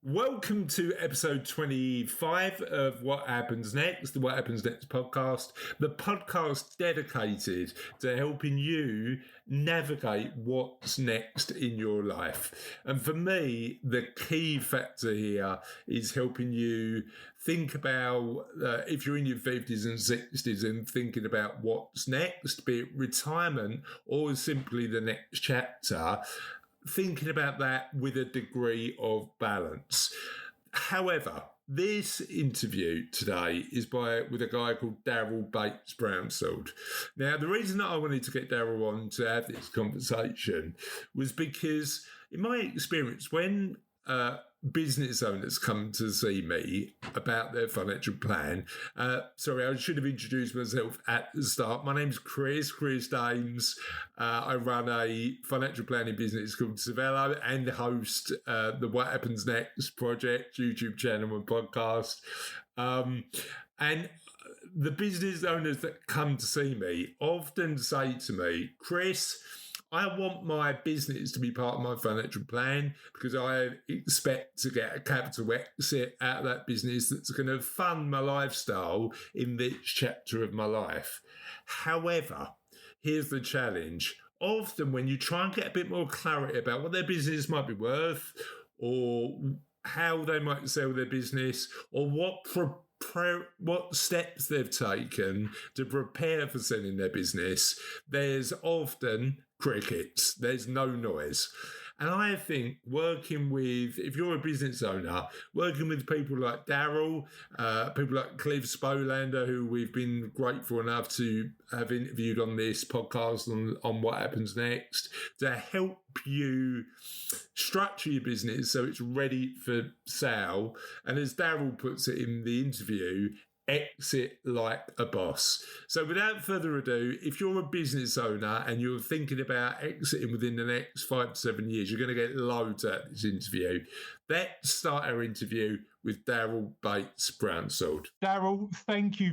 Welcome to episode 25 of What Happens Next, the What Happens Next podcast, the podcast dedicated to helping you navigate what's next in your life. And for me, the key factor here is helping you think about, if you're in your 50s and 60s and thinking about what's next, be it retirement or simply the next chapter, thinking about that with a degree of balance. However, this interview today is with a guy called Darryl Bates-Brownsword. Now, the reason that I wanted to get Darryl on to have this conversation was because, in my experience, when business owners come to see me about their financial plan. Sorry, I should have introduced myself at the start. My name's Chris Dames. I run a financial planning business called Savello and host the What Happens Next project, YouTube channel and podcast. And the business owners that come to see me often say to me, Chris, I want my business to be part of my financial plan because I expect to get a capital exit out of that business that's going to fund my lifestyle in this chapter of my life. However, here's the challenge. Often when you try and get a bit more clarity about what their business might be worth or how they might sell their business or what steps they've taken to prepare for selling their business, there's often crickets. There's no noise. And I think if you're a business owner, working with people like Darryl, people like Clive Spolander, who we've been grateful enough to have interviewed on this podcast on What Happens Next, to help you structure your business so it's ready for sale. And as Darryl puts it in the interview, exit like a boss. So without further ado, if you're a business owner and you're thinking about exiting within the next 5 to 7 years, you're going to get loads out of this interview. Let's start our interview with Darryl Bates-Brownsword. Darryl, thank you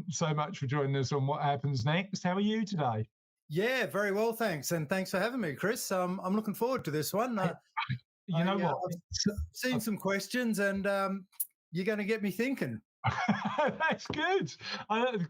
so much for joining us on What Happens Next. How are you today? Yeah, very well, thanks. And thanks for having me, Chris. I'm looking forward to this one. You know what? I've seen some questions and you're going to get me thinking. That's good.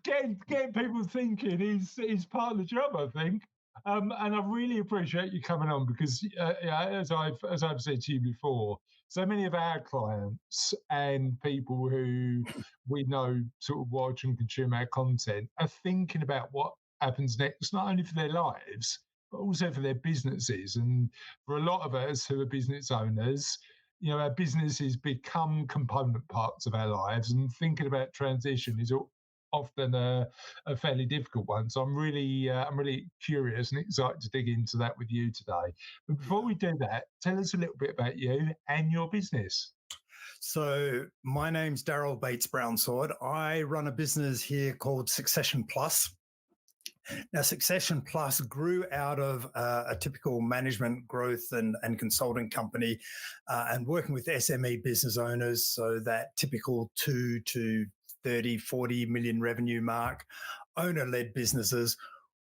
Getting people thinking is part of the job, I think. And I really appreciate you coming on because, as I've said to you before, so many of our clients and people who we know sort of watch and consume our content are thinking about what happens next, not only for their lives but also for their businesses. And for a lot of us who are business owners, you know, our businesses become component parts of our lives, and thinking about transition is often a fairly difficult one. So I'm really curious and excited to dig into that with you today. But before we do that, tell us a little bit about you and your business. So my name's Darryl Bates-Brownsword. I run a business here called Succession Plus. Now, Succession Plus grew out of a typical management growth and consulting company and working with SME business owners, so that typical 2 to 30, 40 million revenue mark, owner-led businesses,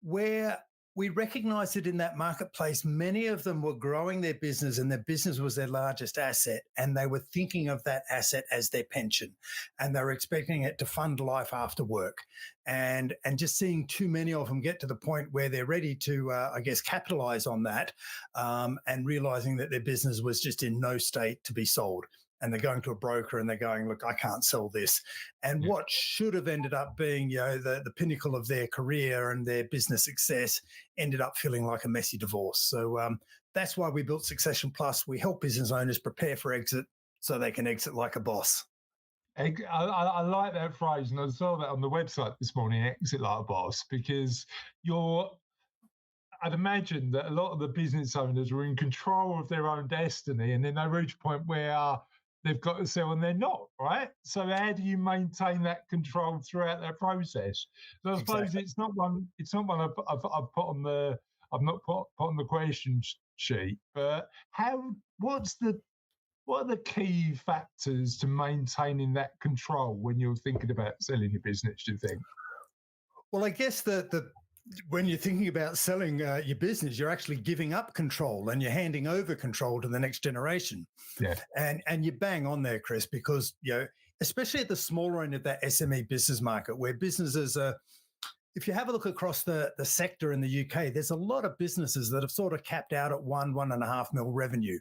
where we recognized that in that marketplace, many of them were growing their business and their business was their largest asset. And they were thinking of that asset as their pension. And they were expecting it to fund life after work. And just seeing too many of them get to the point where they're ready to, capitalize on that and realizing that their business was just in no state to be sold. And they're going to a broker and they're going, look, I can't sell this. And what should have ended up being, the pinnacle of their career and their business success ended up feeling like a messy divorce. So that's why we built Succession Plus. We help business owners prepare for exit so they can exit like a boss. I like that phrase, and I saw that on the website this morning, exit like a boss, because I'd imagine that a lot of the business owners are in control of their own destiny, and then they reach a point where they've got to sell and they're not, right? So how do you maintain that control throughout that process? So I suppose it's not one I've put on the question sheet, but what are the key factors to maintaining that control when you're thinking about selling your business, do you think? Well, I guess the when you're thinking about selling your business, you're actually giving up control and you're handing over control to the next generation. Yeah. And you bang on there, Chris, because, especially at the smaller end of that SME business market, where businesses are, if you have a look across the sector in the UK, there's a lot of businesses that have sort of capped out at 1.5 mil revenue.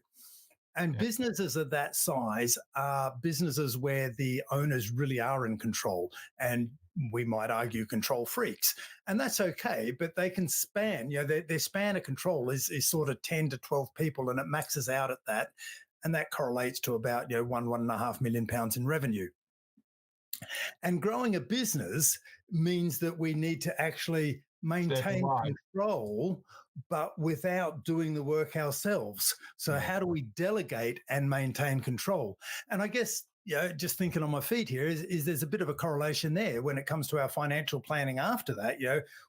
And businesses of that size are businesses where the owners really are in control, and we might argue control freaks. And that's okay, but they can span, their span of control is sort of 10 to 12 people, and it maxes out at that. And that correlates to about, 1.5 million pounds in revenue. And growing a business means that we need to actually maintain control, but without doing the work ourselves. So how do we delegate and maintain control? And I guess, just thinking on my feet here is there's a bit of a correlation there when it comes to our financial planning after that.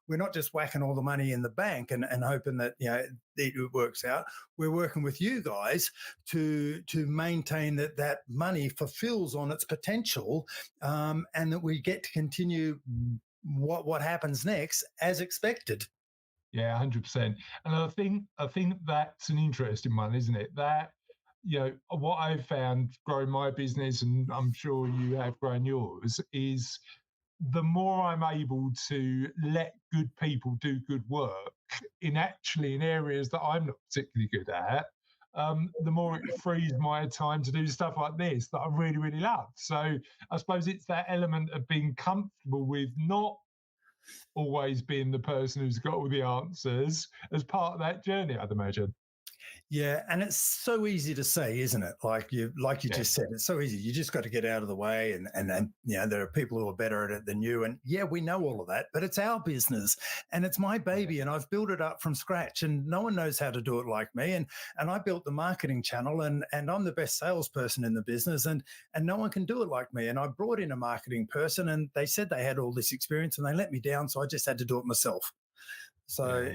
We're not just whacking all the money in the bank and hoping that, it works out. We're working with you guys to maintain that money fulfills on its potential, and that we get to continue what happens next as expected. Yeah, 100%. And I think that's an interesting one, isn't it? That, what I've found growing my business, and I'm sure you have grown yours, is the more I'm able to let good people do good work in areas that I'm not particularly good at, the more it frees my time to do stuff like this that I really, really love. So I suppose it's that element of being comfortable with not always being the person who's got all the answers as part of that journey, I'd imagine. Yeah, and it's so easy to say, isn't it? Like you just said, it's so easy. You just got to get out of the way, and there are people who are better at it than you. And we know all of that, but it's our business and it's my baby, and I've built it up from scratch, and no one knows how to do it like me. And I built the marketing channel, and I'm the best salesperson in the business, and no one can do it like me. And I brought in a marketing person, and they said they had all this experience, and they let me down, so I just had to do it myself. So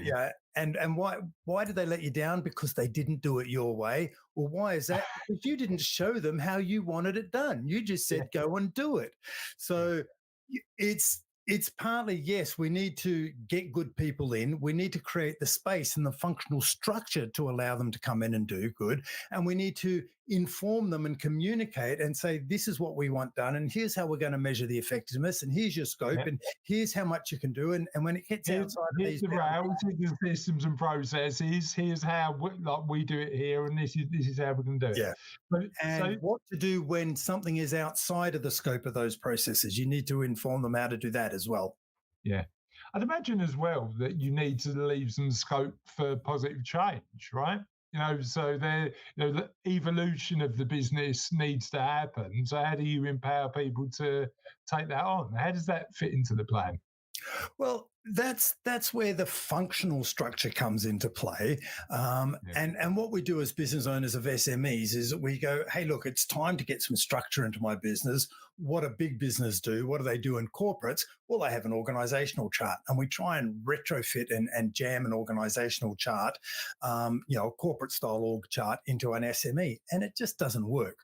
and why did they let you down? Because they didn't do it your way. Well, why is that? Because you didn't show them how you wanted it done. You just said go and do it. So it's partly, yes, we need to get good people in. We need to create the space and the functional structure to allow them to come in and do good. And we need to inform them and communicate and say, this is what we want done. And here's how we're going to measure the effectiveness. And here's your scope. And here's how much you can do. And when it gets outside of these rails, here's the systems and processes, here's how we do it here. And this is how we're going to do it. Yeah. What to do when something is outside of the scope of those processes. You need to inform them how to do that as well. Yeah. I'd imagine as well that you need to leave some scope for positive change, right? So the evolution of the business needs to happen. So how do you empower people to take that on? How does that fit into the plan? Well, that's where the functional structure comes into play. And what we do as business owners of SMEs is that we go, hey, look, it's time to get some structure into my business. What a big business do? What do they do in corporates? Well, they have an organizational chart, and we try and retrofit and jam an organizational chart, a corporate style org chart into an SME, and it just doesn't work.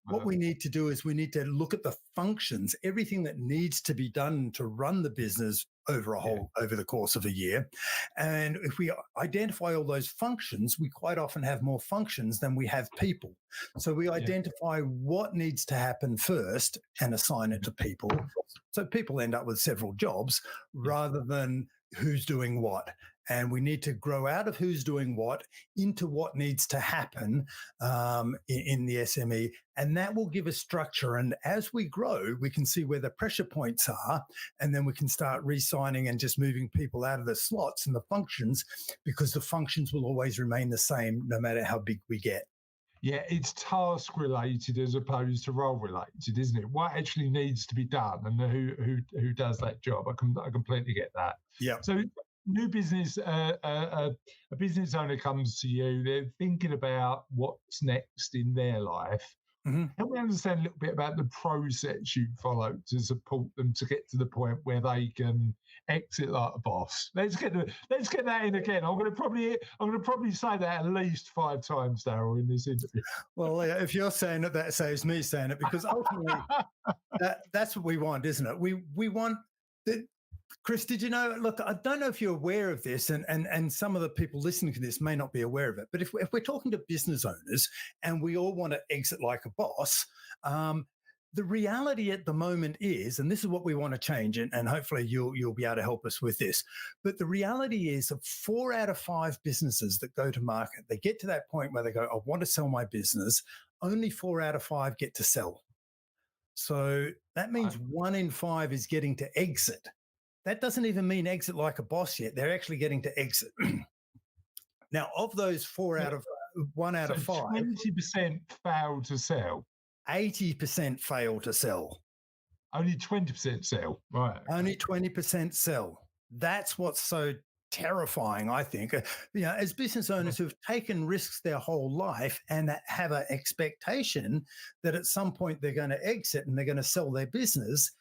What we need to do is we need to look at the functions, everything that needs to be done to run the business over the course of a year. And if we identify all those functions, we quite often have more functions than we have people. So we identify what needs to happen first and assign it to people. So people end up with several jobs rather than who's doing what. And we need to grow out of who's doing what into what needs to happen in the SME. And that will give us structure. And as we grow, we can see where the pressure points are. And then we can start re-signing and just moving people out of the slots and the functions, because the functions will always remain the same no matter how big we get. Yeah, it's task related as opposed to role related, isn't it? What actually needs to be done and who does that job? I completely get that. Yeah. So new business, a business owner comes to you, they're thinking about what's next in their life. Mm-hmm. Help me understand a little bit about the process you follow to support them to get to the point where they can exit like a boss. Let's get that in again. I'm going to probably say that at least 5 times, Darryl, in this interview. Well, if you're saying it, that saves me saying it, because ultimately that's what we want, isn't it? We want Chris, did you know? Look, I don't know if you're aware of this, and some of the people listening to this may not be aware of it. But if we're talking to business owners and we all want to exit like a boss, the reality at the moment is, and this is what we want to change, and hopefully you'll be able to help us with this. But the reality is that 4 out of 5 businesses that go to market, they get to that point where they go, I want to sell my business. Only 4 out of 5 get to sell. So that means 1 in 5 is getting to exit. That doesn't even mean exit like a boss yet. They're actually getting to exit. Now, of those 1 out of 5, 20% fail to sell. 80% fail to sell. Only 20% sell. Right. Okay. Only 20% sell. That's what's so terrifying, I think. As business owners who've taken risks their whole life and have an expectation that at some point they're going to exit and they're going to sell their business,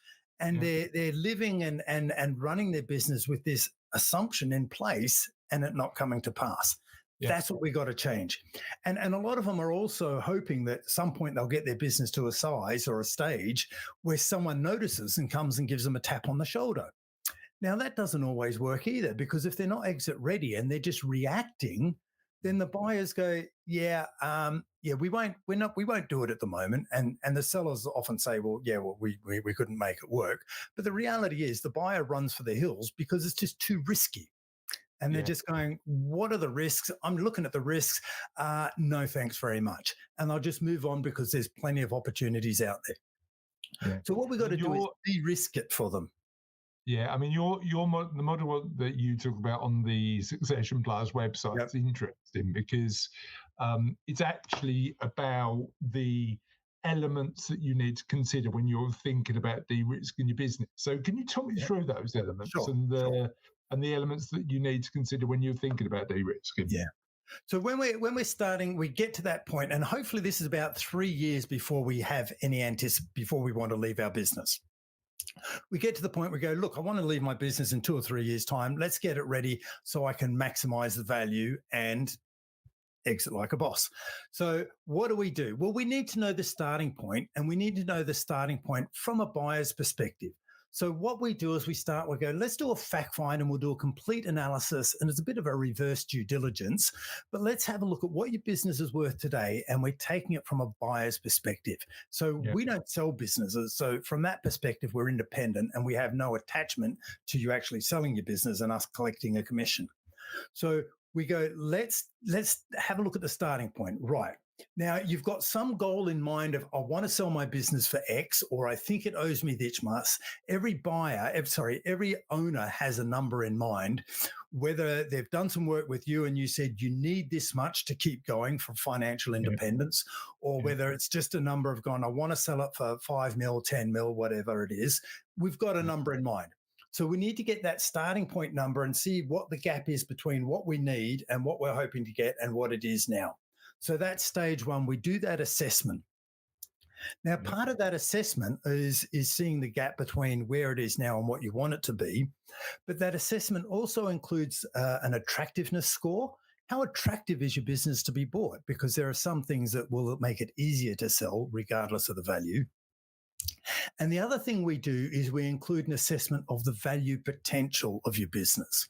and they're living and running their business with this assumption in place and it not coming to pass. Yeah. That's what we got to change. And a lot of them are also hoping that at some point they'll get their business to a size or a stage where someone notices and comes and gives them a tap on the shoulder. Now, that doesn't always work either, because if they're not exit ready and they're just reacting, then the buyers go, we won't do it at the moment. And the sellers often say, we couldn't make it work. But the reality is the buyer runs for the hills because it's just too risky. And they're just going, what are the risks? I'm looking at the risks. No, thanks very much. And I'll just move on because there's plenty of opportunities out there. Yeah. So what we've got to do is de-risk it for them. Yeah, I mean, the model that you talk about on the Succession Plus website is interesting because it's actually about the elements that you need to consider when you're thinking about de-risking your business. So can you talk me through those elements and the elements that you need to consider when you're thinking about de-risking? Yeah. So when we're starting, we get to that point, and hopefully this is about 3 years before we have any before we want to leave our business. We get to the point where we go, look, I want to leave my business in 2 or 3 years' time. Let's get it ready so I can maximize the value and exit like a boss. So what do? Well, we need to know the starting point, and we need to know the starting point from a buyer's perspective. So what we do is we go, let's do a fact find and we'll do a complete analysis. And it's a bit of a reverse due diligence, but let's have a look at what your business is worth today. And we're taking it from a buyer's perspective. So we don't sell businesses. So from that perspective, we're independent and we have no attachment to you actually selling your business and us collecting a commission. So we go, let's have a look at the starting point. Right. Now, you've got some goal in mind of, I want to sell my business for X, or I think it owes me this much. Every owner has a number in mind, whether they've done some work with you and you said you need this much to keep going for financial independence, or whether it's just a number of I want to sell it for 5 mil, 10 mil, whatever it is. We've got a number in mind. So we need to get that starting point number and see what the gap is between what we need and what we're hoping to get and what it is now. So that's stage one. We do that assessment. Now, part of that assessment is seeing the gap between where it is now and what you want it to be. But that assessment also includes an attractiveness score. How attractive is your business to be bought? Because there are some things that will make it easier to sell regardless of the value. And the other thing we do is we include an assessment of the value potential of your business.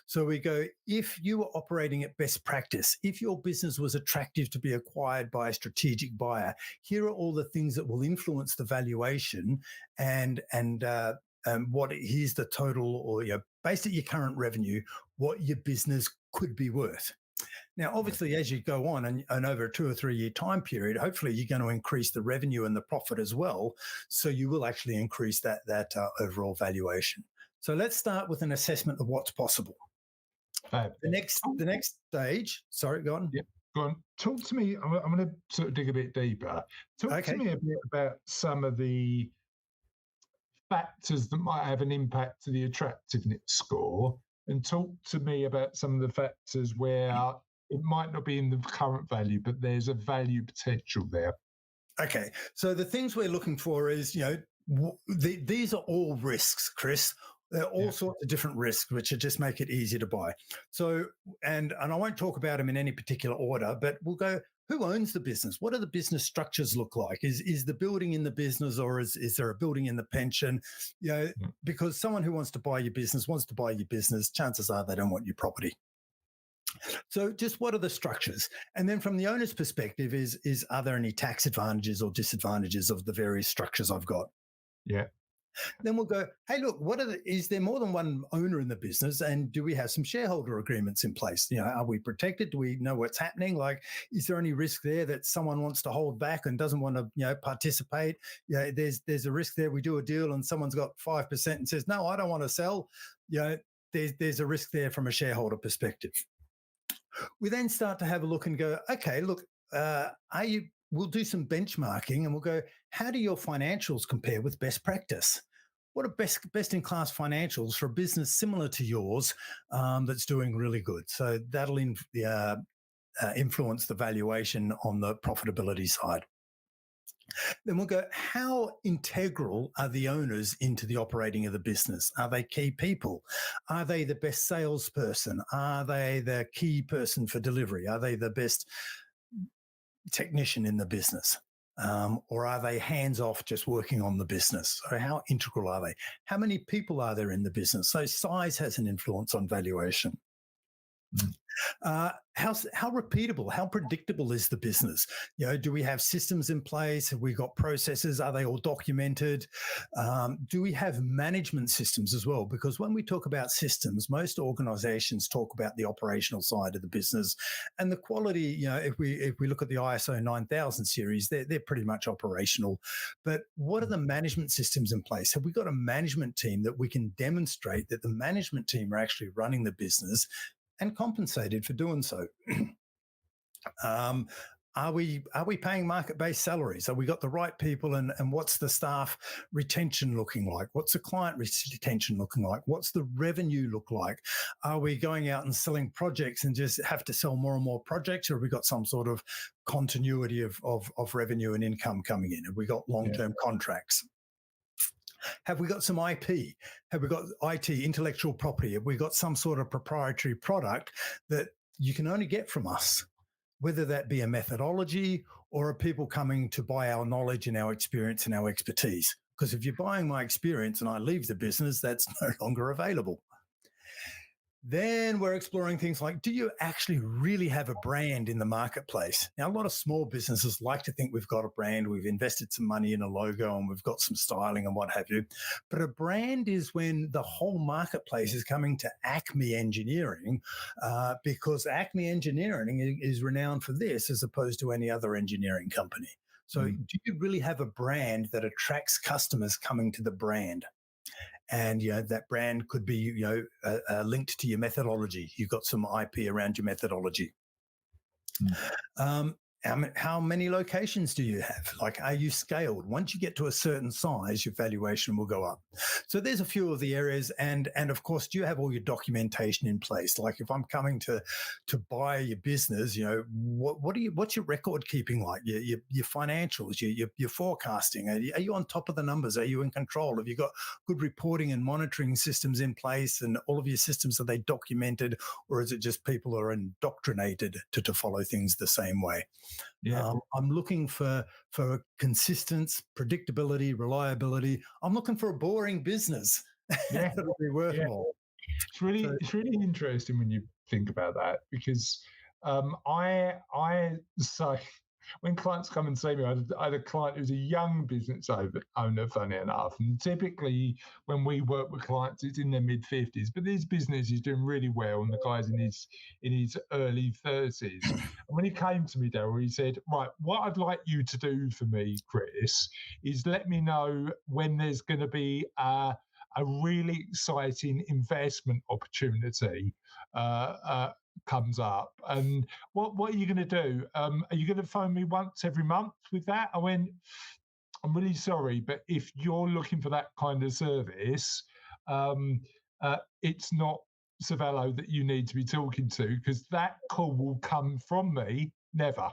So we go, if you were operating at best practice, if your business was attractive to be acquired by a strategic buyer, here are all the things that will influence the valuation and here's the total, or based at your current revenue, what your business could be worth. Now, obviously, as you go on and over a 2 or 3 year time period, hopefully you're going to increase the revenue and the profit as well. So you will actually increase that overall valuation. So let's start with an assessment of what's possible. The next stage. Sorry, go on. Yeah, go on. Talk to me. I'm going to sort of dig a bit deeper. Talk to me a bit about some of the factors that might have an impact to the attractiveness score, and talk to me about some of the factors where it might not be in the current value, but there's a value potential there. Okay. So the things we're looking for is, these are all risks, Chris. There are all sorts of different risks, which just make it easier to buy. So, and I won't talk about them in any particular order, but we'll go, who owns the business? What do the business structures look like? Is the building in the business, or is there a building in the pension? Because someone who wants to buy your business wants to buy your business. Chances are they don't want your property. So just what are the structures? And then from the owner's perspective is are there any tax advantages or disadvantages of the various structures I've got? Yeah. Then we'll go, hey, look, is there more than one owner in the business? And do we have some shareholder agreements in place? Are we protected? Do we know what's happening? Like, is there any risk there that someone wants to hold back and doesn't want to, participate? There's a risk there. We do a deal and someone's got 5% and says, no, I don't want to sell. There's a risk there from a shareholder perspective. We then start to have a look and go, okay, look, we'll do some benchmarking and we'll go, how do your financials compare with best practice? What are best in class financials for a business similar to yours that's doing really good? So that'll influence the valuation on the profitability side. Then we'll go, how integral are the owners into the operating of the business? Are they key people? Are they the best salesperson? Are they the key person for delivery? Are they the best technician in the business? Or are they hands off just working on the business? So how integral are they? How many people are there in the business? So size has an influence on valuation. How repeatable, how predictable is the business? Do we have systems in place? Have we got processes? Are they all documented? Do we have management systems as well? Because when we talk about systems, most organizations talk about the operational side of the business and the quality. If we look at the ISO 9000 series, they're pretty much operational. But what are the management systems in place? Have we got a management team that we can demonstrate that the management team are actually running the business and compensated for doing so? Are we paying market-based salaries? Have we got the right people? And what's the staff retention looking like? What's the client retention looking like? What's the revenue look like? Are we going out and selling projects and just have to sell more and more projects? Or have we got some sort of continuity of revenue and income coming in? Have we got long-term contracts? Have we got some IP? Have we got IT, intellectual property? Have we got some sort of proprietary product that you can only get from us, whether that be a methodology or are people coming to buy our knowledge and our experience and our expertise? Because if you're buying my experience and I leave the business, that's no longer available. Then we're exploring things like, do you actually really have a brand in the marketplace? Now, a lot of small businesses like to think we've got a brand, we've invested some money in a logo and we've got some styling and what have you. But a brand is when the whole marketplace is coming to Acme Engineering because Acme Engineering is renowned for this as opposed to any other engineering company. So do you really have a brand that attracts customers coming to the brand? And that brand could be linked to your methodology. You've got some IP around your methodology. How many locations do you have? Like, are you scaled? Once you get to a certain size, your valuation will go up. So there's a few of the areas, and of course, do you have all your documentation in place? Like, if I'm coming to buy your business, what's your record keeping like? Your financials, your forecasting. Are you on top of the numbers? Are you in control? Have you got good reporting and monitoring systems in place? And all of your systems, are they documented, or is it just people are indoctrinated to follow things the same way? Yeah. I'm looking for consistency, predictability, reliability. I'm looking for a boring business that'll be worth more. It's really interesting when you think about that, because so when clients come and see me, I had a client who's a young business owner, funny enough. And typically when we work with clients, it's in their mid-50s, but his business is doing really well, and the guy's in his early 30s. And when he came to me, Darryl, he said, right, what I'd like you to do for me, Chris, is let me know when there's going to be a really exciting investment opportunity comes up, and what are you going to do? Are you going to phone me once every month with that? I went, I'm really sorry, but if you're looking for that kind of service, it's not Savello that you need to be talking to, because that call will come from me, never.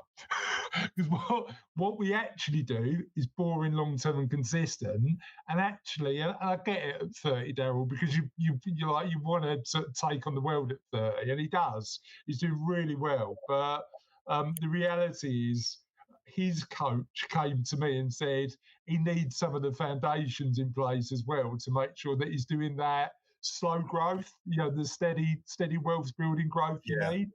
Because what we actually do is boring, long-term and consistent. And actually, and I get it at 30, Darryl, because you're like, you want to sort of take on the world at 30, and he does. He's doing really well. But The reality is, his coach came to me and said he needs some of the foundations in place as well to make sure that he's doing that slow growth, the steady wealth building growth you Yeah. need.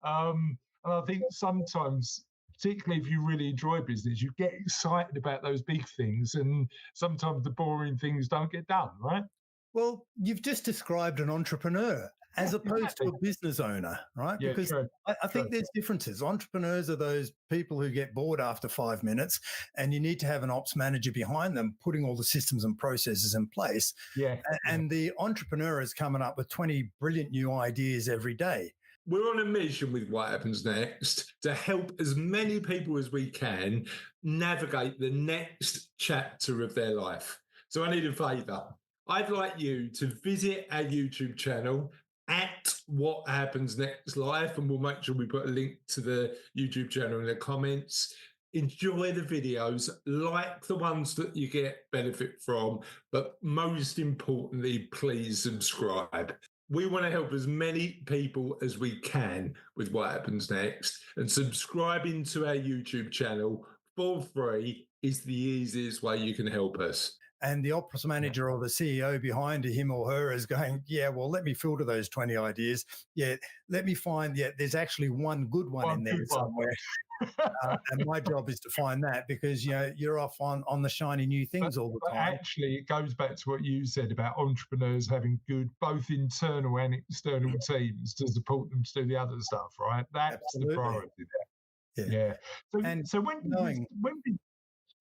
And I think sometimes, particularly if you really enjoy business, you get excited about those big things, and sometimes the boring things don't get done, right? Well, you've just described an entrepreneur as opposed Exactly. to a business owner, right? Yeah, Because true. I think there's differences. Entrepreneurs are those people who get bored after 5 minutes, and you need to have an ops manager behind them putting all the systems and processes in place. Yeah. And the entrepreneur is coming up with 20 brilliant new ideas every day. We're on a mission with What Happens Next to help as many people as we can navigate the next chapter of their life. So I need a favour. I'd like you to visit our YouTube channel at What Happens Next Live, and we'll make sure we put a link to the YouTube channel in the comments. Enjoy the videos, like the ones that you get benefit from, but most importantly, please subscribe. We want to help as many people as we can with What Happens Next, and subscribing to our YouTube channel for free is the easiest way you can help us. And the ops manager or the CEO behind him or her is going, yeah, well, let me filter those 20 ideas. Yeah, let me find, there's actually one good one in there somewhere. And my job is to find that, because you're off on the shiny new things all the time. Actually, it goes back to what you said about entrepreneurs having good both internal and external teams to support them to do the other stuff, right? That's Absolutely. the priority there. Yeah. So when did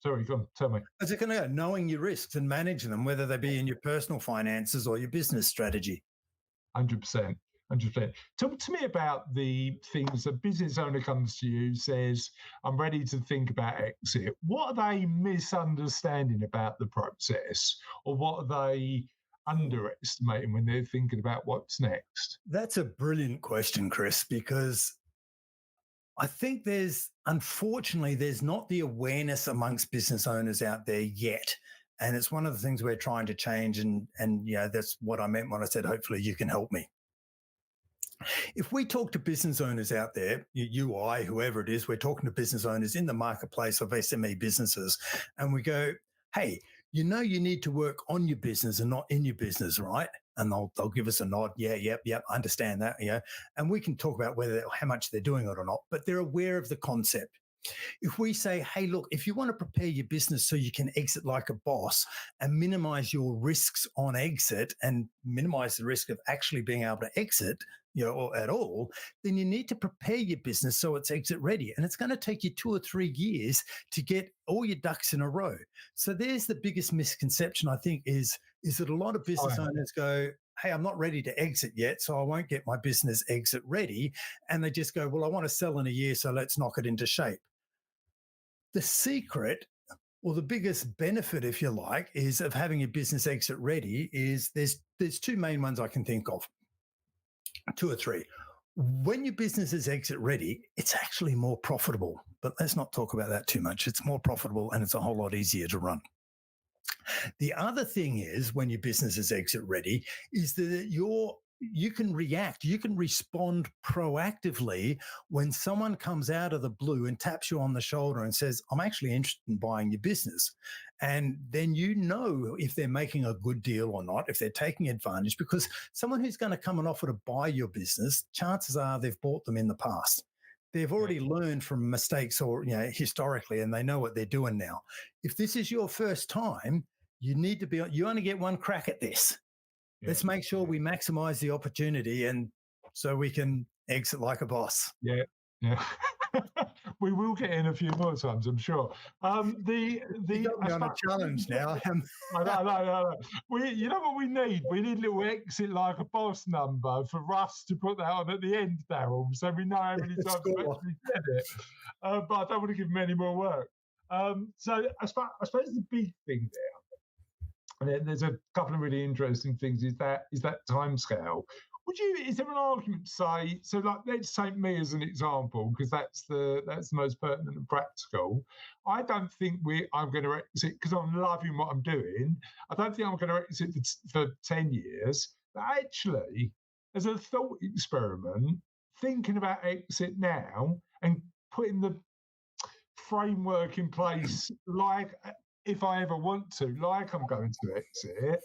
sorry, go on, tell me. As it can go, knowing your risks and managing them, whether they be in your personal finances or your business strategy. 100%. 100%. Talk to me about the things a business owner comes to you, says, I'm ready to think about exit. What are they misunderstanding about the process, or what are they underestimating when they're thinking about what's next? That's a brilliant question, Chris, because I think unfortunately, there's not the awareness amongst business owners out there yet. And it's one of the things we're trying to change. And that's what I meant when I said, hopefully you can help me. If we talk to business owners out there, you, I, whoever it is, we're talking to business owners in the marketplace of SME businesses, and we go, hey, you need to work on your business and not in your business, right? And they'll give us a nod. Yeah, yep, I understand that. And we can talk about how much they're doing it or not, but they're aware of the concept. If we say, hey, look, if you want to prepare your business so you can exit like a boss and minimize your risks on exit and minimize the risk of actually being able to exit, or at all, then you need to prepare your business so it's exit ready. And it's going to take you 2 or 3 years to get all your ducks in a row. So there's the biggest misconception, I think, is that a lot of business owners go, hey, I'm not ready to exit yet, so I won't get my business exit ready. And they just go, well, I want to sell in a year, so let's knock it into shape. The secret, or the biggest benefit, if you like, is of having your business exit ready is there's 2 main ones I can think of, 2 or 3. When your business is exit ready, it's actually more profitable. But let's not talk about that too much. It's more profitable and it's a whole lot easier to run. The other thing is, when your business is exit ready, is that you can react, you can respond proactively when someone comes out of the blue and taps you on the shoulder and says, I'm actually interested in buying your business. And then if they're making a good deal or not, if they're taking advantage, because someone who's going to come and offer to buy your business, chances are they've bought them in the past. They've already learned from mistakes or historically, and they know what they're doing now. If this is your first time, you only get one crack at this. Let's make sure we maximize the opportunity, and so we can exit like a boss. Yeah. We will get in a few more times, I'm sure. You got me on a challenge now. I know. You know what we need? We need a little exit like a boss number for Russ to put that on at the end, Darryl, so we know how many times we actually said it. But I don't want to give him any more work. So I suppose the big thing there, and there's a couple of really interesting things, is that time scale. Is there an argument to say, so like, let's take me as an example, because that's the most pertinent and practical. I don't think I'm going to exit because I'm loving what I'm doing. I don't think I'm going to exit for 10 years. But actually, as a thought experiment, thinking about exit now and putting the framework in place, like if I ever want to, like I'm going to exit,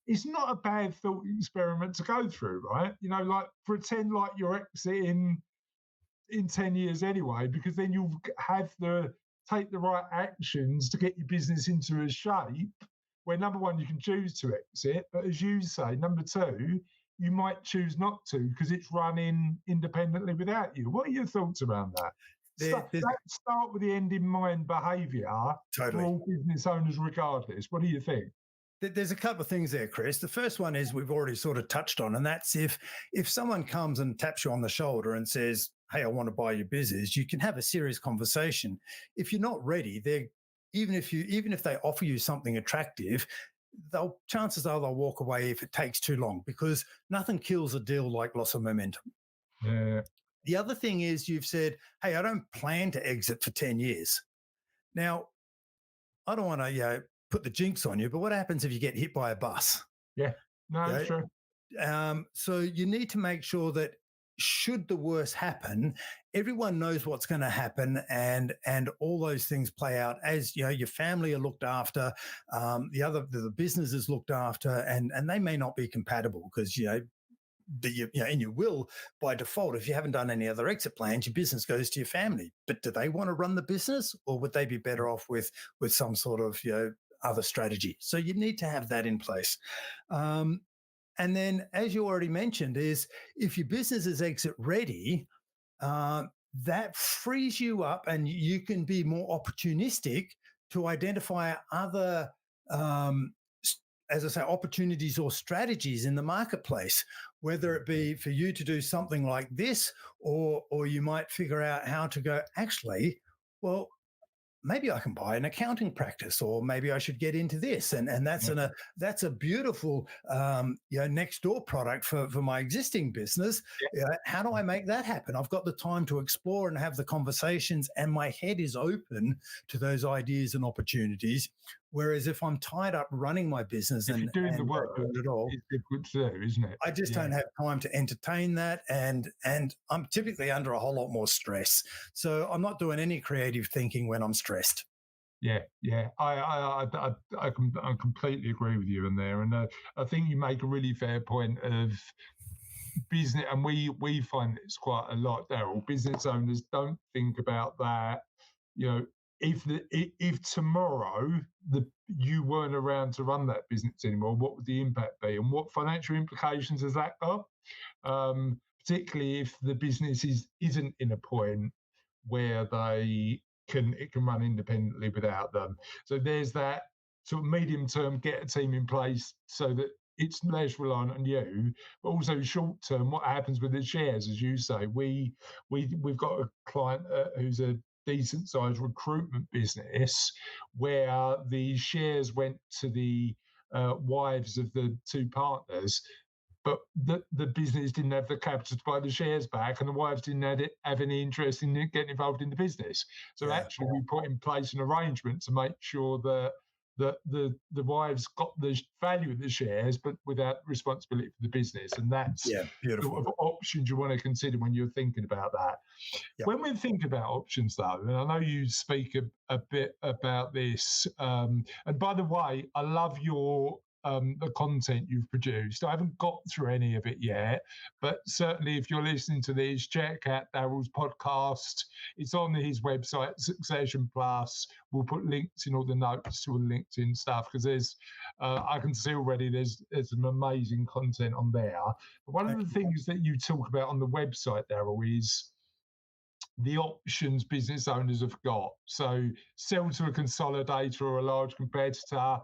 it's not a bad thought experiment to go through, right? You know, like pretend like you're exiting in 10 years anyway, because then you'll take the right actions to get your business into a shape where, number one, you can choose to exit, but as you say, number two, you might choose not to because it's running independently without you. What are your thoughts around that? Start with the end in mind behaviour for all business owners regardless. What do you think? There's a couple of things there, Chris. The first one is we've already sort of touched on, and that's if someone comes and taps you on the shoulder and says, hey, I want to buy your business, you can have a serious conversation. If you're not ready, even if they offer you something attractive, chances are they'll walk away if it takes too long, because nothing kills a deal like loss of momentum. Yeah. The other thing is you've said, hey, I don't plan to exit for 10 years. Now, I don't want to put the jinx on you, but what happens if you get hit by a bus? Yeah, no, sure. So you need to make sure that should the worst happen, everyone knows what's going to happen, and all those things play out as your family are looked after, the business is looked after, and they may not be compatible because in your will by default, if you haven't done any other exit plans, your business goes to your family. But do they want to run the business, or would they be better off with some sort of other strategy? So you need to have that in place. And then, as you already mentioned, is if your business is exit ready, that frees you up and you can be more opportunistic to identify other, as I say, opportunities or strategies in the marketplace, whether it be for you to do something like this, or you might figure out how to go, actually, well, maybe I can buy an accounting practice, or maybe I should get into this. And that's a beautiful, next door product for my existing business. Yeah. How do I make that happen? I've got the time to explore and have the conversations, and my head is open to those ideas and opportunities. Whereas if I'm tied up running my business if you're doing the work, doing it all, it's difficult to do, isn't it? I just don't have time to entertain that, and I'm typically under a whole lot more stress. So I'm not doing any creative thinking when I'm stressed. Yeah. I completely agree with you in there, and I think you make a really fair point of business, and we find it's quite a lot, Darryl. Business owners don't think about that. If tomorrow you weren't around to run that business anymore, what would the impact be, and what financial implications has that got? Particularly if the business isn't in a point where it can run independently without them. So there's that sort of medium term, get a team in place so that it's less reliant on you, but also short term, what happens with the shares, as you say. We've got a client who's a decent sized recruitment business where the shares went to the wives of the two partners, but the business didn't have the capital to buy the shares back, and the wives didn't have any interest in getting involved in the business. So actually we put in place an arrangement to make sure that the wives got the value of the shares, but without responsibility for the business. And that's beautiful sort of options you want to consider when you're thinking about that. Yep. When we think about options, though, and I know you speak a bit about this, and by the way, I love your the content you've produced. I haven't got through any of it yet, but certainly if you're listening to these, check out Darryl's podcast. It's on his website, Succession Plus. We'll put links in all the notes to all the LinkedIn stuff, because there's I can see already there's some amazing content on there. But one of the things that you talk about on the website, Darryl, is the options business owners have got. So sell to a consolidator or a large competitor,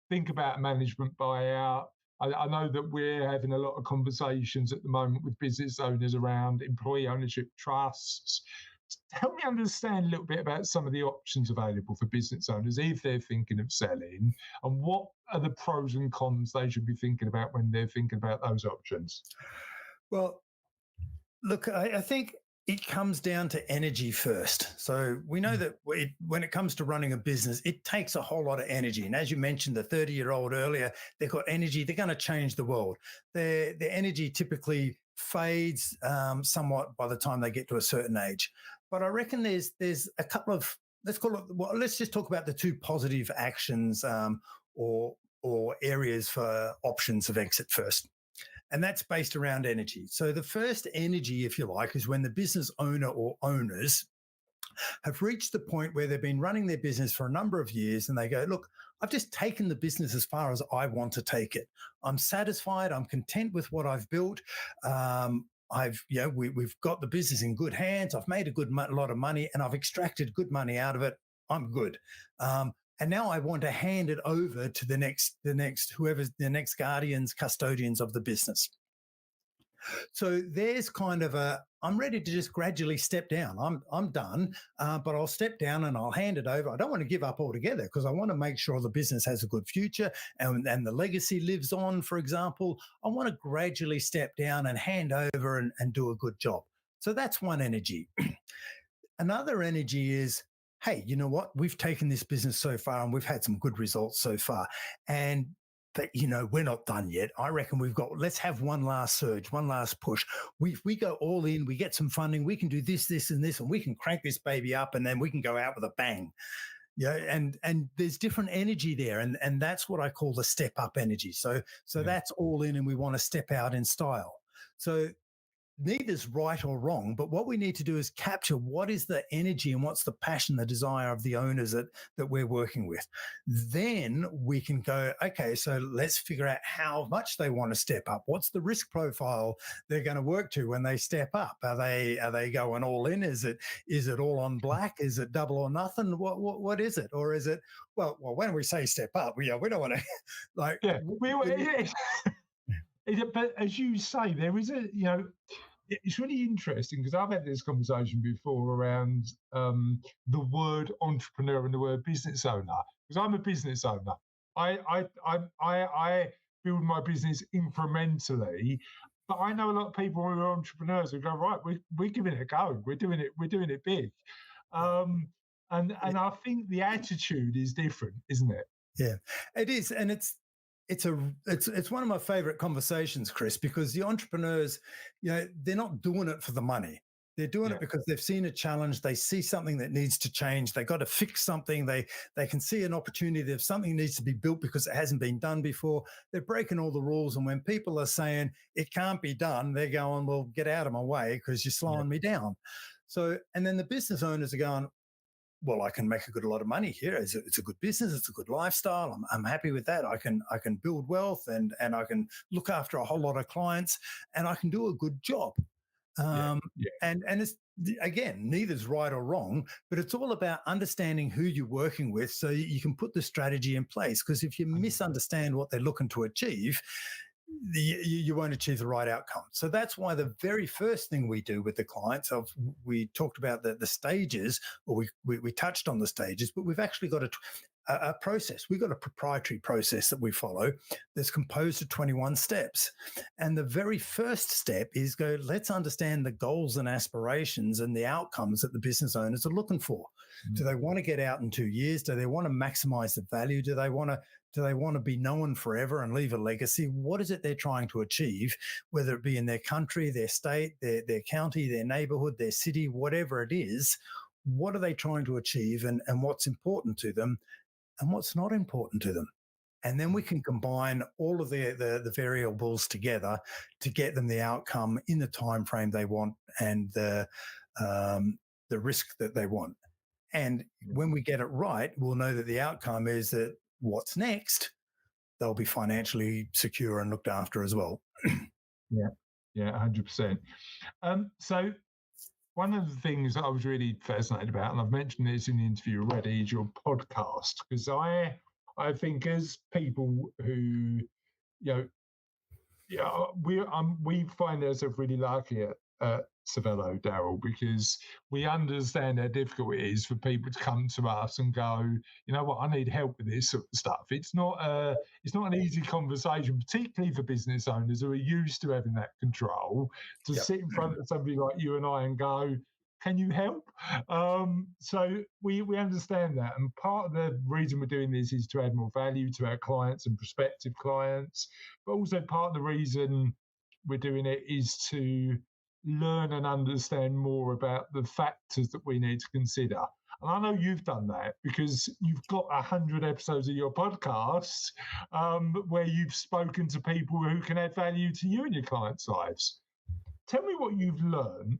think about management buyout. I know that we're having a lot of conversations at the moment with business owners around employee ownership trusts. Help me understand a little bit about some of the options available for business owners if they're thinking of selling, and what are the pros and cons they should be thinking about when they're thinking about those options. Well, look, I think it comes down to energy first. So we know that when it comes to running a business, it takes a whole lot of energy. And as you mentioned, the 30-year-old earlier, they've got energy. They're going to change the world. Their energy typically fades somewhat by the time they get to a certain age. But I reckon there's a couple of, let's just talk about the two positive actions or areas for options of exit first. And that's based around energy. So the first energy, if you like, is when the business owner or owners have reached the point where they've been running their business for a number of years and they go, look, I've just taken the business as far as I want to take it. I'm satisfied. I'm content with what I've built. We've got the business in good hands. I've made a lot of money and I've extracted good money out of it. I'm good. And now I want to hand it over to the next whoever's the next guardians, custodians of the business. So there's kind of I'm ready to just gradually step down. I'm done, but I'll step down and I'll hand it over. I don't want to give up altogether because I want to make sure the business has a good future and the legacy lives on, for example. I want to gradually step down and hand over and do a good job. So that's one energy. Another energy is, hey, you know what? We've taken this business so far and we've had some good results so far. But, we're not done yet. I reckon let's have one last surge, one last push. We go all in, we get some funding, we can do this, this, and this, and we can crank this baby up and then we can go out with a bang. Yeah, and there's different energy there. And that's what I call the step up energy. So that's all in and we want to step out in style. So neither's right or wrong, but what we need to do is capture what is the energy and what's the passion, the desire of the owners that we're working with. Then we can go, okay, so let's figure out how much they want to step up. What's the risk profile they're going to work to when they step up? Are they going all in? Is it all on black? Is it double or nothing? What is it? Or is it, well, when we say step up, we don't want to like. Yeah, but as you say, there is it's really interesting because I've had this conversation before around the word entrepreneur and the word business owner. Because I'm a business owner, I build my business incrementally, but I know a lot of people who are entrepreneurs who go, right, we're giving it a go, we're doing it big, and I think the attitude is different, isn't it? Yeah, it is, and it's one of my favorite conversations, Chris, because the entrepreneurs, they're not doing it for the money. They're doing it because they've seen a challenge. They see something that needs to change. They got to fix something. They can see an opportunity that something needs to be built because it hasn't been done before. They're breaking all the rules. And when people are saying it can't be done, they're going, well, get out of my way because you're slowing me down. So, and then the business owners are going, well, I can make a lot of money here. It's a good business. It's a good lifestyle. I'm happy with that. I can build wealth and I can look after a whole lot of clients and I can do a good job. And it's, again, neither's right or wrong, but it's all about understanding who you're working with so you can put the strategy in place. Because if you misunderstand what they're looking to achieve, you won't achieve the right outcome. So that's why the very first thing we do with the clients, we talked about the stages, or we touched on the stages, but we've actually got a process. We've got a proprietary process that we follow that's composed of 21 steps. And the very first step is let's understand the goals and aspirations and the outcomes that the business owners are looking for. Mm-hmm. Do they want to get out in 2 years? Do they want to maximize the value? Do they want to be known forever and leave a legacy? What is it they're trying to achieve, whether it be in their country, their state, their county, their neighborhood, their city, whatever it is? What are they trying to achieve and what's important to them and what's not important to them? And then we can combine all of the variables together to get them the outcome in the time frame they want and the risk that they want. And when we get it right, we'll know that the outcome is that what's next, they'll be financially secure and looked after as well. Yeah, 100%. So one of the things that I was really fascinated about, and I've mentioned this in the interview already, is your podcast. Because I think as people who, we find ourselves really lucky at Cervelo, Darryl, because we understand how difficult it is for people to come to us and go, you know what, I need help with this sort of stuff. It's not an easy conversation, particularly for business owners who are used to having that control, to sit in front of somebody like you and I and go, can you help? So we understand that. And part of the reason we're doing this is to add more value to our clients and prospective clients. But also part of the reason we're doing it is to learn and understand more about the factors that we need to consider. And I know you've done that because you've got 100 episodes of your podcast where you've spoken to people who can add value to you and your clients' lives. Tell me what you've learned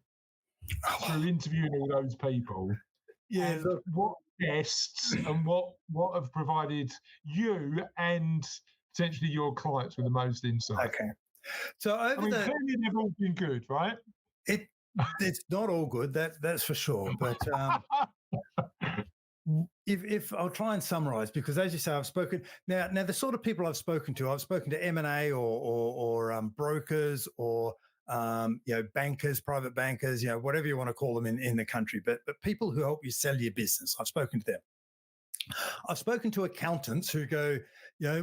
through interviewing all those people. Yeah, and look, what guests and what have provided you and potentially your clients with the most insight. okay. So over clearly they've all been good, right? It's not all good, that's for sure. But if I'll try and summarize, because as you say, I've spoken now the sort of people I've spoken to M&A or brokers or bankers, private bankers, whatever you want to call them in the country, but people who help you sell your business. I've spoken to them. I've spoken to accountants who go,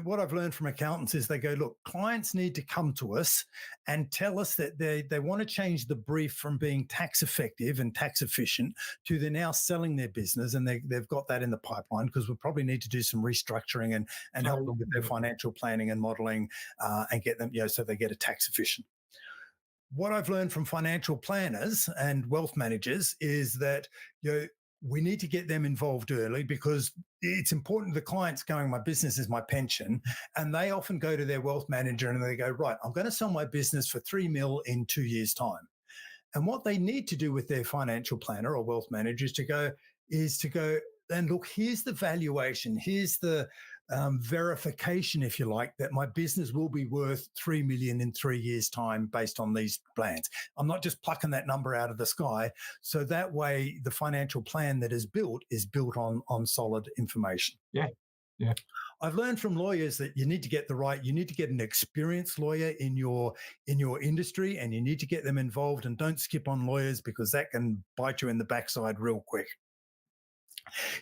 what I've learned from accountants is they go, look, clients need to come to us and tell us that they want to change the brief from being tax effective and tax efficient to they're now selling their business, and they've got that in the pipeline because we'll probably need to do some restructuring and help them with their financial planning and modeling and get them, so they get a tax efficient. What I've learned from financial planners and wealth managers is that, we need to get them involved early because it's important. The client's going, my business is my pension. And they often go to their wealth manager and they go, right, I'm going to sell my business for 3 million in 2 years' time. And what they need to do with their financial planner or wealth manager is to go and look, here's the valuation. Here's the verification, if you like, that my business will be worth 3 million in 3 years' time based on these plans. I'm not just plucking that number out of the sky. So that way, the financial plan that is built on solid information. Yeah. Yeah. I've learned from lawyers that you need to get an experienced lawyer in your industry, and you need to get them involved, and don't skip on lawyers because that can bite you in the backside real quick.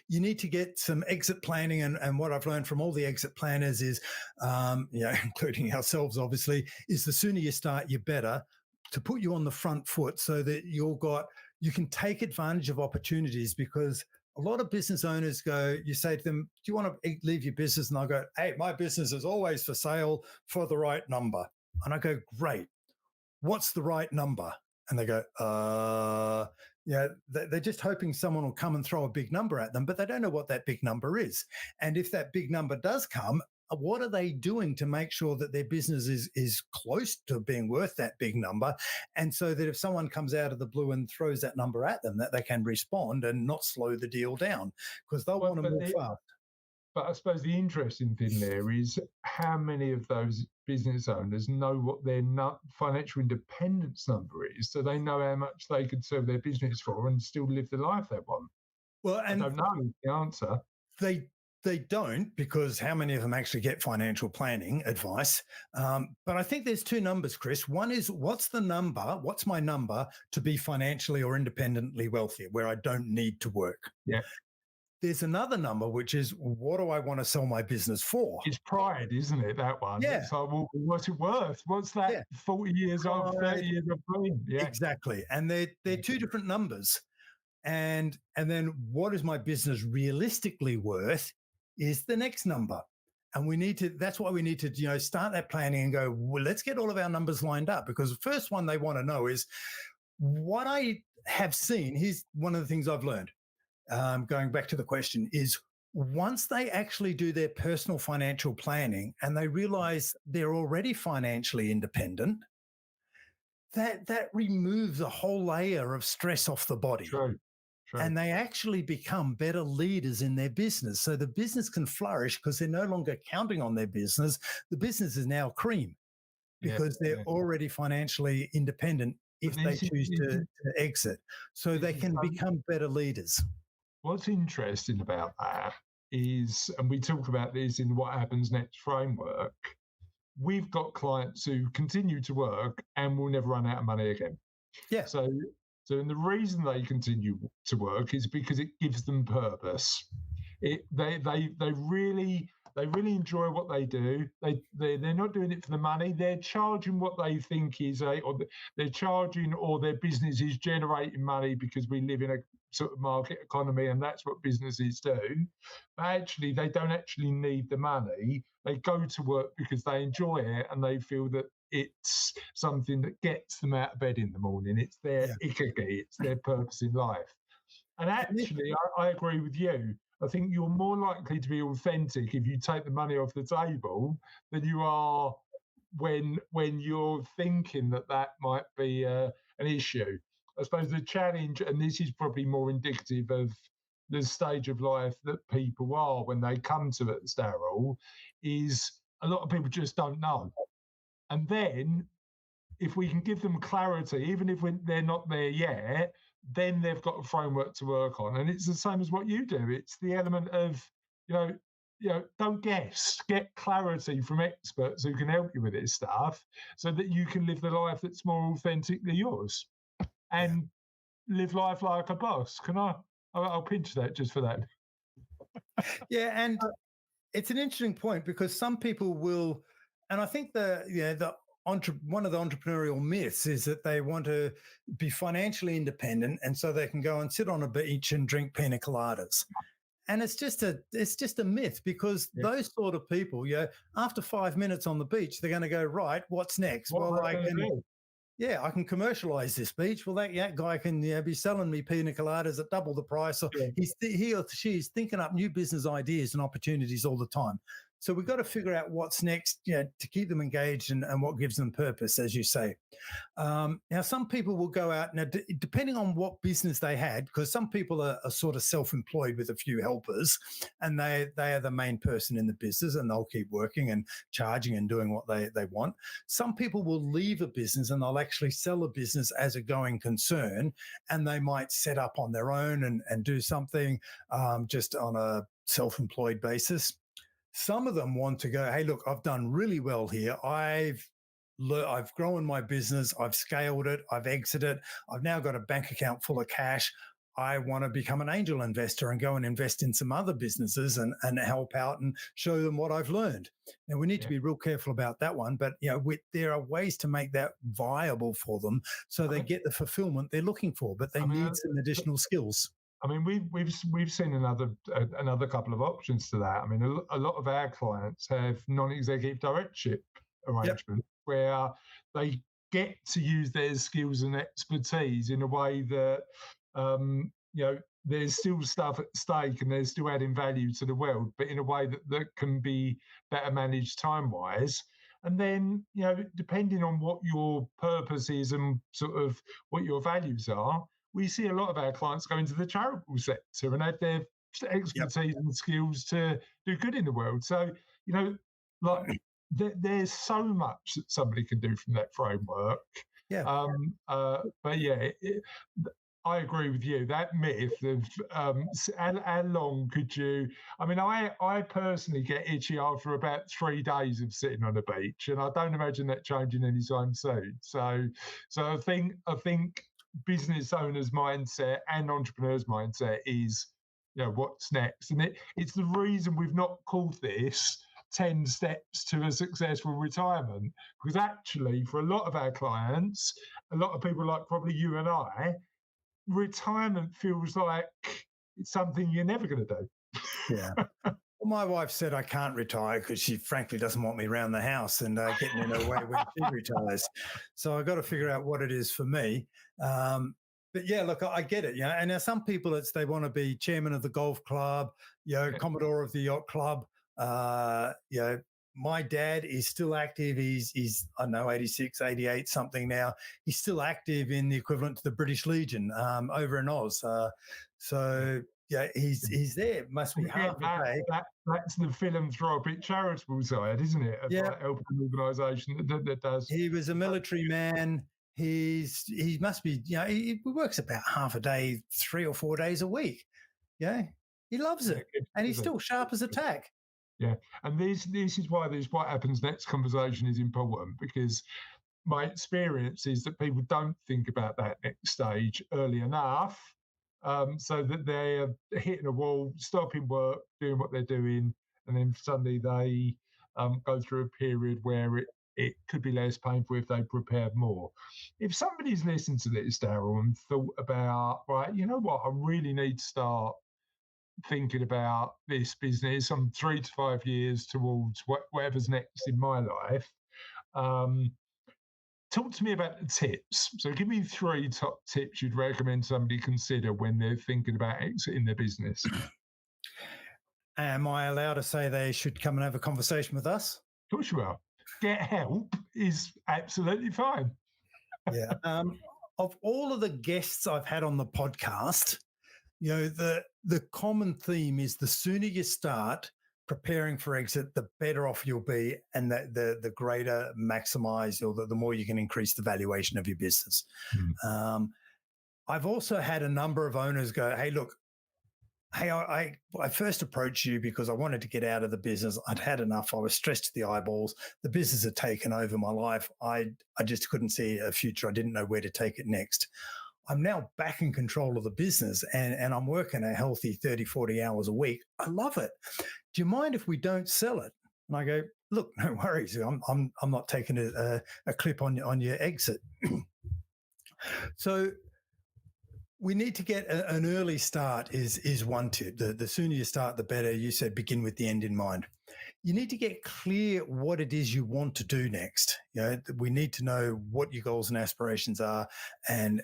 You need to get some exit planning. And what I've learned from all the exit planners is, including ourselves, obviously, is the sooner you start, you better, to put you on the front foot so that you can take advantage of opportunities. Because a lot of business owners go, you say to them, do you want to leave your business? And I go, hey, my business is always for sale for the right number. And I go, great. What's the right number? And they go, they're just hoping someone will come and throw a big number at them, but they don't know what that big number is. And if that big number does come, what are they doing to make sure that their business is close to being worth that big number? And so that if someone comes out of the blue and throws that number at them, that they can respond and not slow the deal down, because they'll want to move fast. But I suppose the interesting thing there is how many of those business owners know what their financial independence number is, so they know how much they could sell their business for and still live the life they want. Well, and I don't know the answer. They don't, because how many of them actually get financial planning advice? But I think there's two numbers, Chris. One is, what's my number to be financially or independently wealthy, where I don't need to work? Yeah. There's another number, which is, what do I want to sell my business for? It's pride, isn't it, that one? Yeah. It's like, well, what's it worth? What's that 40 years old, 30 years of brain? Yeah. Exactly. And they're two different numbers. And then what is my business realistically worth is the next number. And that's why we need to, start that planning and go, well, let's get all of our numbers lined up, because the first one they want to know is what I have seen. Here's one of the things I've learned. Going back to the question, is once they actually do their personal financial planning and they realize they're already financially independent, that removes a whole layer of stress off the body. True. And they actually become better leaders in their business. So the business can flourish because they're no longer counting on their business. The business is now cream because they're already financially independent if they choose to exit. So they can become better leaders. What's interesting about that is, and we talk about this in What Happens Next framework, we've got clients who continue to work and will never run out of money again. Yeah. So and the reason they continue to work is because it gives them purpose. They really enjoy what they do. They're not doing it for the money. They're charging what they think is or they're charging, or their business is generating money because we live in a sort of market economy, and that's what businesses do. But actually, they don't actually need the money. They go to work because they enjoy it and they feel that it's something that gets them out of bed in the morning. It's their ikigai, it's their purpose in life. And actually, I agree with you. I think you're more likely to be authentic if you take the money off the table than you are when you're thinking that might be an issue. I suppose the challenge, and this is probably more indicative of the stage of life that people are when they come to it, Darryl, is a lot of people just don't know. And then if we can give them clarity, even if they're not there yet, then they've got a framework to work on. And it's the same as what you do. It's the element of, don't guess, get clarity from experts who can help you with this stuff so that you can live the life that's more authentically yours and live life like a boss. I'll pinch that just for that. Yeah. And it's an interesting point because some people will, and I think one of the entrepreneurial myths is that they want to be financially independent, and so they can go and sit on a beach and drink pina coladas. And it's just a myth because those sort of people, after 5 minutes on the beach, they're going to go, right, what's next? I can commercialize this beach. Well, that guy can be selling me pina coladas at double the price. Or he or she is thinking up new business ideas and opportunities all the time. So we've got to figure out what's next, to keep them engaged and what gives them purpose, as you say. Now, some people will go out now, depending on what business they had, because some people are sort of self-employed with a few helpers, and they are the main person in the business, and they'll keep working and charging and doing what they want. Some people will leave a business and they'll actually sell a business as a going concern, and they might set up on their own and do something just on a self-employed basis. Some of them want to go, hey, look, I've done really well here. I've grown my business. I've scaled it. I've exited. I've now got a bank account full of cash. I want to become an angel investor and go and invest in some other businesses and help out and show them what I've learned. Now, we need to be real careful about that one, but there are ways to make that viable for them so they get the fulfillment they're looking for, but they need some additional skills. I mean, we've seen another couple of options to that. I mean, a lot of our clients have non-executive directorship arrangements where they get to use their skills and expertise in a way that there's still stuff at stake and they're still adding value to the world, but in a way that can be better managed time-wise. And then, depending on what your purpose is and sort of what your values are, we see a lot of our clients go into the charitable sector and add their expertise and skills to do good in the world. So, there's so much that somebody can do from that framework. I agree with you. That myth of how long could you? I mean, I personally get itchy after about 3 days of sitting on the beach, and I don't imagine that changing anytime soon. So I think business owners' mindset and entrepreneurs' mindset is, what's next, and it's the reason we've not called this 10 steps to a successful retirement, because actually for a lot of our clients, a lot of people like probably you and I, retirement feels like it's something you're never going to do. Well, my wife said I can't retire because she frankly doesn't want me around the house and getting in her way when she retires. So I got to figure out what it is for me. But look, I get it. And now some people, they want to be chairman of the golf club, commodore of the yacht club. My dad is still active. He's I don't know, 86, 88 something now. He's still active in the equivalent to the British Legion over in Oz. He's there. Must be half a day. That's the philanthropic charitable side, isn't it? Of helping an organisation that does. He was a military man. He must be. He works about half a day, 3 or 4 days a week. He loves it, and he's still sharp as a tack. Yeah, and this is why this What Happens Next conversation is important, because my experience is that people don't think about that next stage early enough, so that they're hitting a wall, stopping work, doing what they're doing, and then suddenly they go through a period where it it could be less painful if they prepared more. If somebody's listened to this, Darryl, and thought about, right, you know what, I really need to start thinking about this business. I'm 3 to 5 years towards whatever's next in my life. Talk to me about the tips. So give me 3 top tips you'd recommend somebody consider when they're thinking about exiting their business. Am I allowed to say they should come and have a conversation with us? Of course you are. Get help is absolutely fine. Yeah. Of all of the guests I've had on the podcast, you know, the common theme is the sooner you start preparing for exit, the better off you'll be, and the greater maximize, or the more you can increase the valuation of your business. I've also had a number of owners go, "Hey, look, I first approached you because I wanted to get out of the business. I'd had enough. I was stressed to the eyeballs. The business had taken over my life. I just couldn't see a future. I didn't know where to take it next. I'm now back in control of the business and I'm working a healthy 30, 40 hours a week. I love it. Do you mind if we don't sell it?" And I go, "Look, no worries. I'm not taking a clip on your exit." So we need to get an early start is one tip. The sooner you start, the better. You said begin with the end in mind. You need to get clear what it is you want to do next. You know, we need to know what your goals and aspirations are, and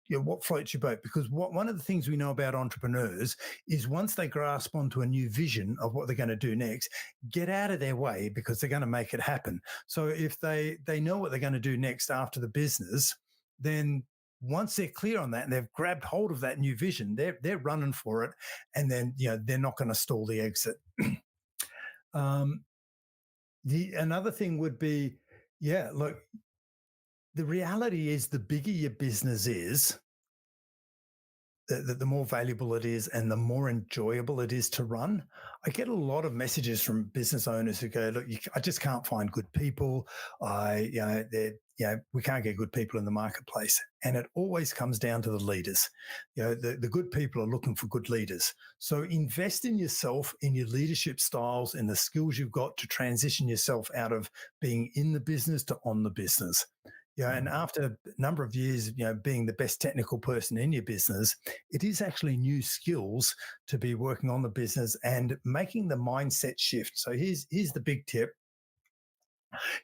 you know, what floats your boat. Because one of the things we know about entrepreneurs is once they grasp onto a new vision of what they're going to do next, get out of their way because they're going to make it happen. So if they know what they're going to do next after the business, then once they're clear on that and they've grabbed hold of that new vision, they're running for it, and then they're not going to stall the exit. Another thing would be, look, the reality is the bigger your business is, the more valuable it is and the more enjoyable it is to run. I get a lot of messages from business owners who go, "Look, I just can't find good people. We can't get good people in the marketplace." And it always comes down to the leaders. The good people are looking for good leaders. So invest in yourself, in your leadership styles, in the skills you've got to transition yourself out of being in the business to on the business. And after a number of years, being the best technical person in your business, it is actually new skills to be working on the business and making the mindset shift. So here's the big tip.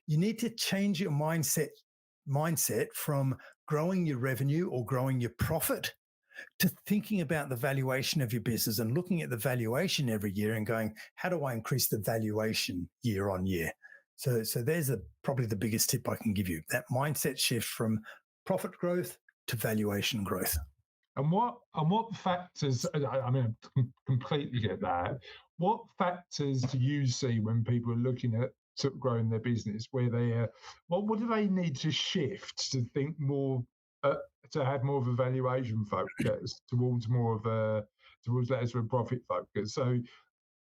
You need to change your mindset from growing your revenue or growing your profit to thinking about the valuation of your business and looking at the valuation every year and going, how do I increase the valuation year on year? So there's probably the biggest tip I can give you, that mindset shift from profit growth to valuation growth. And what factors, I mean, I completely get that. What factors do you see when people are looking at sort of growing their business, where what do they need to shift to think more, to have more of a valuation focus towards less of a profit focus? So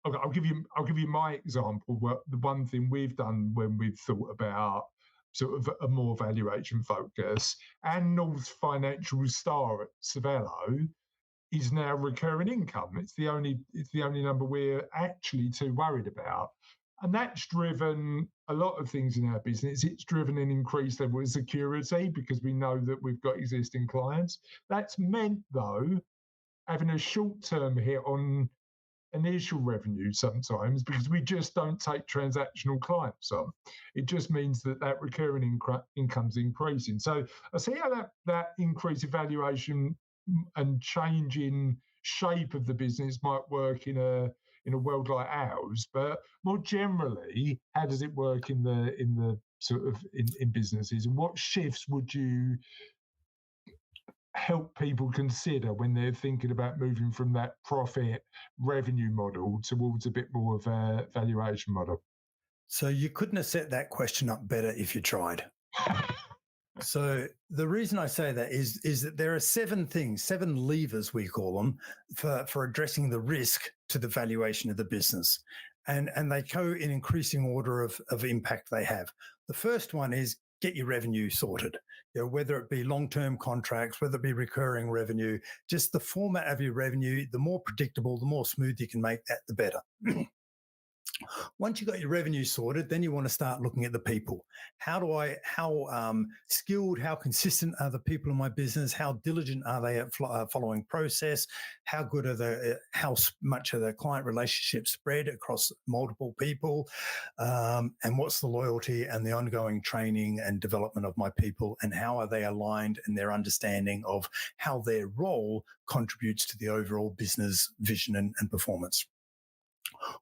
I'll give you my example. Well, the one thing we've done when we've thought about sort of a more valuation focus, and North's financial star at Savello is now recurring income. It's the only number we're actually too worried about. And that's driven a lot of things in our business. It's driven an increased level of security because we know that we've got existing clients. That's meant, though, having a short-term hit on initial revenue sometimes because we just don't take transactional clients on. It just means that recurring income's increasing. So I see how that increase in valuation and change in shape of the business might work in a world like ours, but more generally, how does it work in the sort of in businesses, and what shifts would you help people consider when they're thinking about moving from that profit revenue model towards a bit more of a valuation model? So you couldn't have set that question up better if you tried. So the reason I say that is that there are 7 levers, we call them, for addressing the risk to the valuation of the business. And they go in increasing order of impact they have. The first one is get your revenue sorted. Whether it be long-term contracts, whether it be recurring revenue, just the format of your revenue, the more predictable, the more smooth you can make that, the better. Once you've got your revenue sorted, then you want to start looking at the people. How skilled, how consistent are the people in my business? How diligent are they at following process? How good are how much are the client relationships spread across multiple people? And what's the loyalty and the ongoing training and development of my people? And how are they aligned in their understanding of how their role contributes to the overall business vision and performance?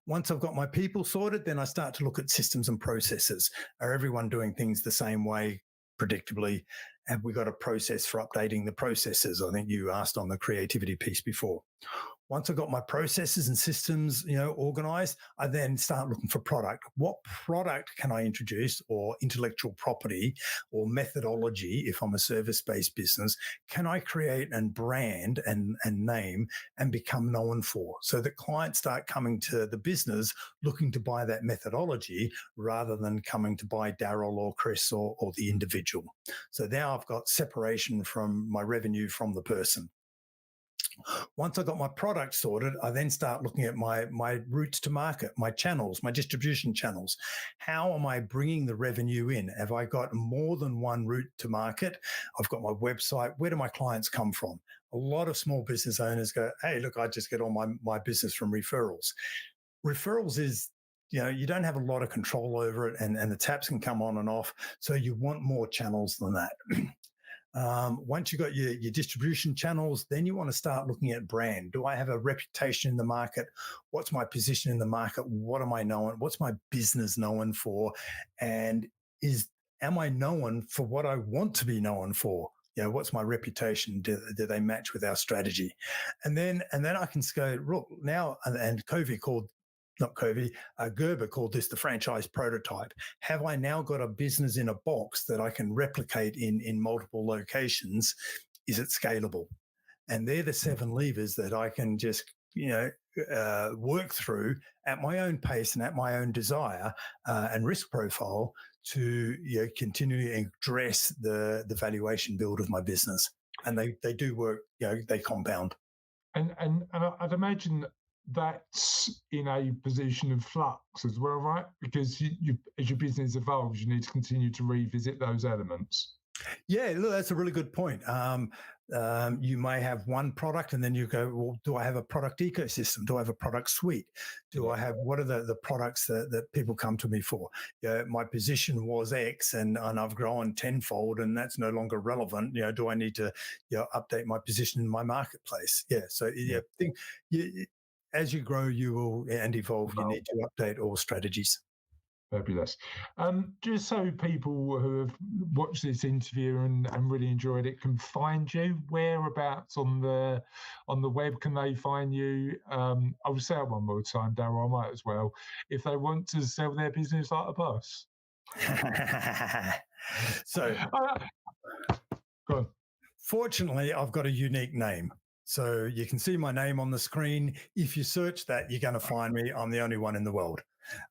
Once I've got my people sorted, then I start to look at systems and processes. Are everyone doing things the same way, predictably? Have we got a process for updating the processes? I think you asked on the creativity piece before. Once I've got my processes and systems, organized, I then start looking for product. What product can I introduce, or intellectual property or methodology, if I'm a service-based business, can I create and brand and name and become known for, so that clients start coming to the business looking to buy that methodology rather than coming to buy Darryl or Chris or the individual. So now I've got separation from my revenue from the person. Once I got my product sorted, I then start looking at my routes to market, my channels, my distribution channels. How am I bringing the revenue in? Have I got more than one route to market? I've got my website. Where do my clients come from? A lot of small business owners go, hey, look, I just get all my business from referrals. Referrals is, you don't have a lot of control over it, and the taps can come on and off. So you want more channels than that. Once you've got your distribution channels, then you want to start looking at brand. Do I have a reputation in the market? What's my position in the market? What am I known? What's my business known for? And am I known for what I want to be known for? What's my reputation? Do they match with our strategy? And then I can go, look, now, and Gerber called this the franchise prototype. Have I now got a business in a box that I can replicate in multiple locations? Is it scalable? And they're the 7 levers that I can just, work through at my own pace and at my own desire and risk profile to continually address the valuation build of my business. And they do work, they compound. And I'd imagine that's in a position of flux as well, right? Because you as your business evolves, you need to continue to revisit those elements. Yeah, look, that's a really good point. You may have one product and then you go, well, do I have a product ecosystem? Do I have a product suite? I have, what are the products that people come to me for? My position was X and I've grown tenfold and that's no longer relevant. Do I need to update my position in my marketplace? Yeah. So I think as you grow, you will and evolve, you need to update all strategies. Fabulous. Just so people who have watched this interview and really enjoyed it can find you, whereabouts on the web can they find you? I will say it one more time, Darryl, I might as well. If they want to sell their business like a boss. So, go on. Fortunately, I've got a unique name. So you can see my name on the screen. If you search that, you're going to find me. I'm the only one in the world.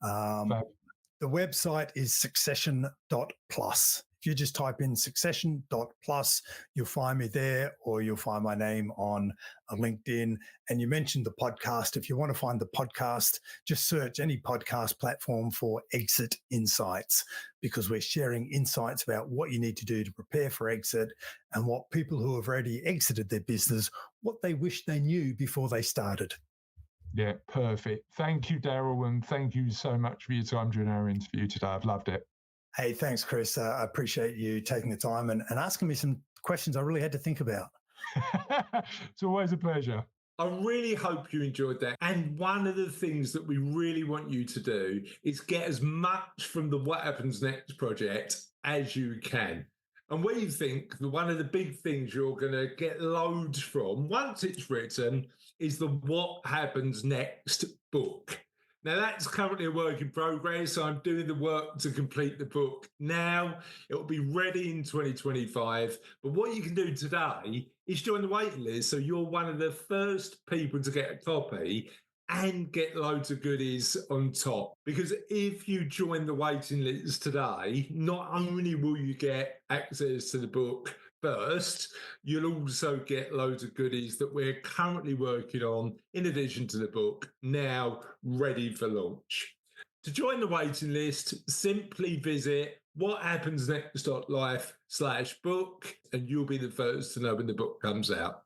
The website is succession.plus. If you just type in succession.plus, you'll find me there, or you'll find my name on LinkedIn. And you mentioned the podcast. If you want to find the podcast, just search any podcast platform for Exit Insights, because we're sharing insights about what you need to do to prepare for exit and what people who have already exited their business, what they wish they knew before they started. Yeah, perfect. Thank you, Darryl, and thank you so much for your time during our interview today. I've loved it. Hey, thanks, Chris. I appreciate you taking the time and asking me some questions I really had to think about. It's always a pleasure. I really hope you enjoyed that. And one of the things that we really want you to do is get as much from the What Happens Next project as you can. And we think that one of the big things you're going to get loads from once it's written is the What Happens Next book. Now, that's currently a work in progress. So I'm doing the work to complete the book now. It will be ready in 2025. But what you can do today is join the waiting list. So you're one of the first people to get a copy and get loads of goodies on top. Because if you join the waiting list today, not only will you get access to the book first, you'll also get loads of goodies that we're currently working on in addition to the book, now ready for launch. To join the waiting list, simply visit whathappensnext.life/book, and you'll be the first to know when the book comes out.